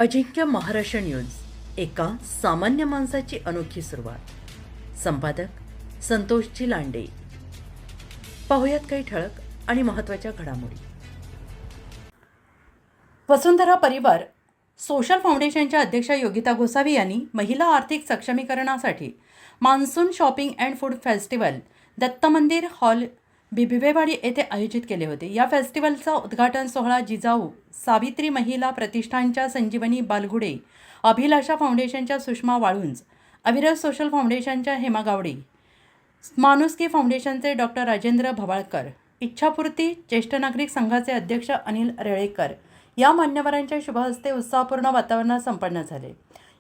अजिंक्य Maharashtra news, एका सामान्य माणसाची अनोखी सुरुवात. संपादक संतोषजी लांडे. पाहुयात काही ठळक आणि महत्त्वाच्या घडामोडी. वसुंधरा परिवार सोशल फाउंडेशनच्या अध्यक्षा योगिता गोसावी यांनी महिला आर्थिक सक्षमीकरणासाठी monsoon shopping and food festival Datta Mandir hall बिबिवेवाडी येथे आयोजित केले होते. या फेस्टिवलचा उद्घाटन सोहळा जिजाऊ सावित्री महिला प्रतिष्ठानच्या संजीवनी बालगुडे, अभिलाषा फाउंडेशनच्या सुषमा वाळुंज, अविरत सोशल फाउंडेशनच्या हेमा गावडे, माणुसकी फाउंडेशनचे डॉक्टर राजेंद्र भवाळकर, इच्छापूर्ती ज्येष्ठ नागरिक संघाचे अध्यक्ष अनिल रेळेकर या मान्यवरांच्या शुभहस्ते उत्साहपूर्ण वातावरणात संपन्न झाले.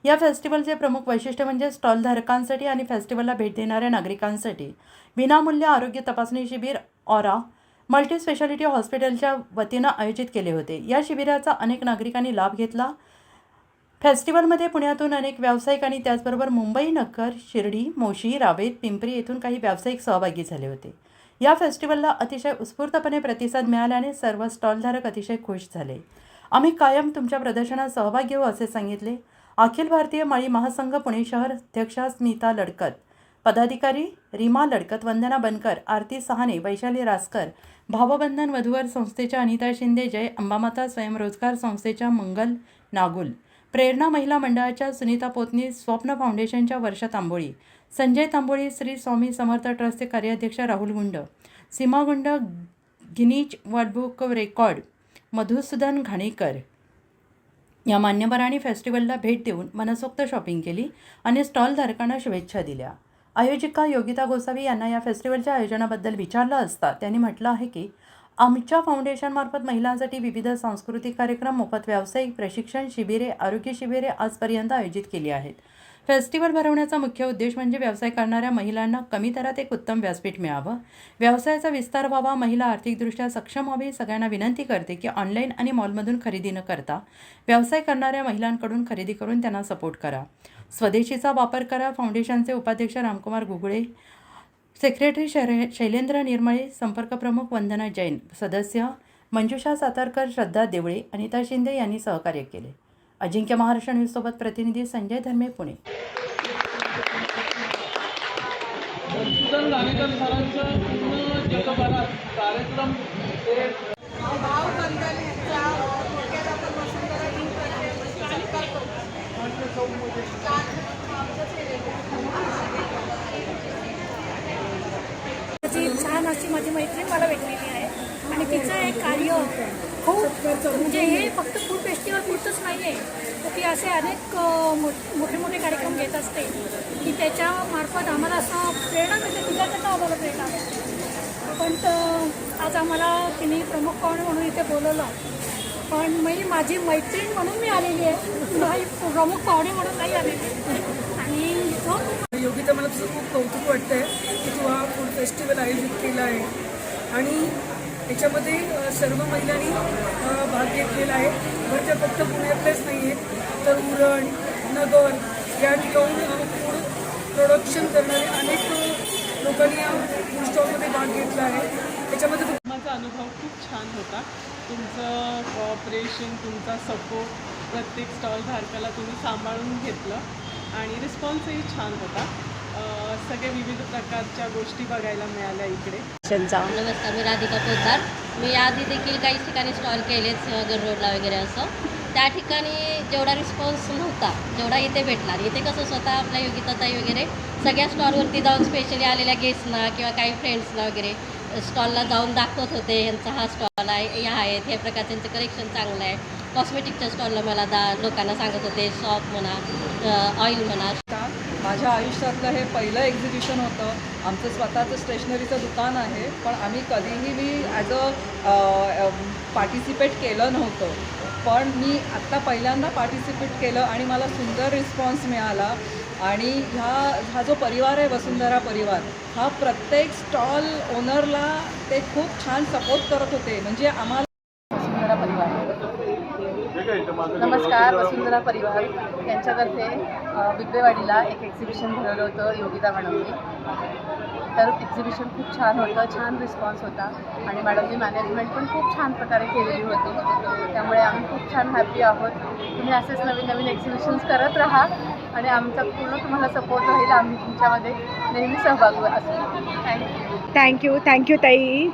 या फेस्टिवलचे प्रमुख वैशिष्ट्य म्हणजे स्टॉलधारकांसाठी आणि फेस्टिवलला भेट देणाऱ्या नागरिकांसाठी विनामूल्य आरोग्य तपासणी शिबिर ऑरा मल्टी स्पेशालिटी हॉस्पिटलच्या वतीनं आयोजित केले होते. या शिबिराचा अनेक नागरिकांनी लाभ घेतला. फेस्टिवलमध्ये पुण्यातून अनेक व्यावसायिक आणि त्याचबरोबर मुंबई, नगर, शिर्डी, मोशी, रावेत, पिंपरी येथून काही व्यावसायिक सहभागी झाले होते. या फेस्टिवलला अतिशय उत्स्फूर्तपणे प्रतिसाद मिळाल्याने सर्व स्टॉलधारक अतिशय खुश झाले. आम्ही कायम तुमच्या प्रदर्शनात सहभाग घेऊ असे सांगितले. अखिल भारतीय माळी महासंघ पुणे शहर अध्यक्षा स्मिता लडकत, पदाधिकारी रीमा लडकत, वंदना बनकर, आरती सहाने, वैशाली रासकर, भावबंधन वधूवर संस्थेच्या अनिता शिंदे, जय अंबामाता स्वयंरोजगार संस्थेच्या मंगल नागुल, प्रेरणा महिला मंडळाच्या सुनीता पोतनी, स्वप्न फाउंडेशनच्या वर्षा तांबोळी, संजय तांबोळी, श्री स्वामी समर्थ ट्रस्टचे कार्याध्यक्ष राहुल गुंड, सीमा गुंड, Guinness world book record Madhusudan Ghanekar या मान्यवरांनी फेस्टिवलला भेट देऊन मनसोक्त शॉपिंग केली आणि स्टॉलधारकांना शुभेच्छा दिल्या. आयोजिका योगिता गोसावी यांना या फेस्टिवलच्या आयोजनाबद्दल विचारलं असता त्यांनी म्हटलं आहे की आमच्या फाउंडेशनमार्फत महिलांसाठी विविध सांस्कृतिक कार्यक्रम, मोफत व्यावसायिक प्रशिक्षण शिबिरे, आरोग्य शिबिरे आजपर्यंत आयोजित केली आहेत. फेस्टिवल भरवण्याचा मुख्य उद्देश म्हणजे व्यवसाय करणाऱ्या महिलांना कमी दरात एक उत्तम व्यासपीठ मिळावं, व्यवसायाचा विस्तार व्हावा, महिला आर्थिकदृष्ट्या सक्षम व्हावी. सगळ्यांना विनंती करते की ऑनलाईन आणि मॉलमधून खरेदी न करता व्यवसाय करणाऱ्या महिलांकडून खरेदी करून त्यांना सपोर्ट करा, स्वदेशीचा वापर करा. फाउंडेशनचे उपाध्यक्ष रामकुमार गुगळे, सेक्रेटरी शैलेंद्र निर्मळे, संपर्क प्रमुख वंदना जैन, सदस्य मंजुषा सातारकर, श्रद्धा देवळे, अनिता शिंदे यांनी सहकार्य केले. अजिंक्य महाराष्ट्र न्यूजसोबत प्रतिनिधी संजय धर्मे, पुणे. छान अशी माझी मैत्रीण मला भेटलेली आहे आणि तिचं हे कार्य खूप म्हणजे हे फक्त फूड फेस्टिवल पुरतंच नाही आहे, तर ती असे अनेक मोठे मोठे कार्यक्रम घेत असते की त्याच्यामार्फत आम्हाला असं प्रेरणा मिळते. तिच्याकडनं आम्हाला प्रेरणा मिळते. पण आज आम्हाला तिने प्रमुख पाहुणे म्हणून इथे बोलवलं, पण मी माझी मैत्रीण म्हणून मी आलेली आहे, नाही प्रमुख पाहुणे म्हणून नाही आलेली. आणि योगिता, मला तुझं खूप कौतुक वाटतं आहे की तू हा फूड फेस्टिवल आयोजित केला आहे आणि याच्यामध्ये सर्व महिलांनी भाग घेतलेला आहे. बरं, त्या फक्त पुण्यातलेच नाही आहेत, तर उरण, नगर या ठिकाणून फूड प्रोडक्शन करणारे अनेक लोकांनी या फूड स्टॉलमध्ये भाग घेतला आहे. त्याच्यामध्ये माझा अनुभव खूप छान होता. तुमचं कॉपरेशन, तुमचा सपोर्ट, प्रत्येक स्टॉलधारकाला तुम्ही सांभाळून घेतलं आणि रिस्पॉन्सही छान होता. सगळे विविध प्रकारच्या गोष्टी बघायला मिळाल्या इकडे. नमस्कार, मी राधिका पोद्दार. मी आधी देखील काही ठिकाणी स्टॉल केलेच, सिंहगड रोडला वगैरे असं. त्या ठिकाणी जेवढा रिस्पॉन्स नव्हता जेवढा इथे भेटला. इथे कसं स्वतः आपल्या योगिताताई वगैरे सगळ्या स्टॉलवरती जाऊन स्पेशली आलेल्या गेस्टना किंवा काही फ्रेंड्सना वगैरे स्टॉलला जाऊन दाखवत होते, यांचा हा स्टॉल आहे, ह्या आहेत, हे प्रकार त्यांचं कलेक्शन चांगलं आहे. कॉस्मेटिकच्या स्टॉलला मला लोकांना सांगत होते, शॉप म्हणा, ऑइल म्हणा. माझ्या आयुष्यातलं हे पहिलं एक्झिबिशन होतं. आमचं स्वतःचं स्टेशनरीचं दुकान आहे, पण आम्ही कधीही ॲज अ पार्टिसिपेट केलं नव्हतं. पण मी आत्ता पहिल्यांदा पार्टिसिपेट केलं आणि मला सुंदर रिस्पॉन्स मिळाला. आणि हा जो परिवार आहे वसुंधरा परिवार, हा प्रत्येक स्टॉल ओनरला ते खूप छान सपोर्ट करत होते. म्हणजे आम्हाला वसुंधरा परिवार, नमस्कार. वसुंधरा परिवार यांच्यातर्फे बिबवेवाडीला एक एक्झिबिशन भरवलं होतं योगिता मॅडमनी. तर एक्झिबिशन खूप छान होतं, छान रिस्पॉन्स होता आणि मॅडमनी मॅनेजमेंट पण खूप छान प्रकारे केलेली होती. त्यामुळे आम्ही खूप छान हॅपी आहोत. तुम्ही असेच नवीन नवीन एक्झिबिशन्स करत राहा आणि आमचा पूर्ण तुम्हाला सपोर्ट राहील. आम्ही तुमच्यामध्ये नेहमी सहभागी असू. थँक्यू. थँक्यू ताई.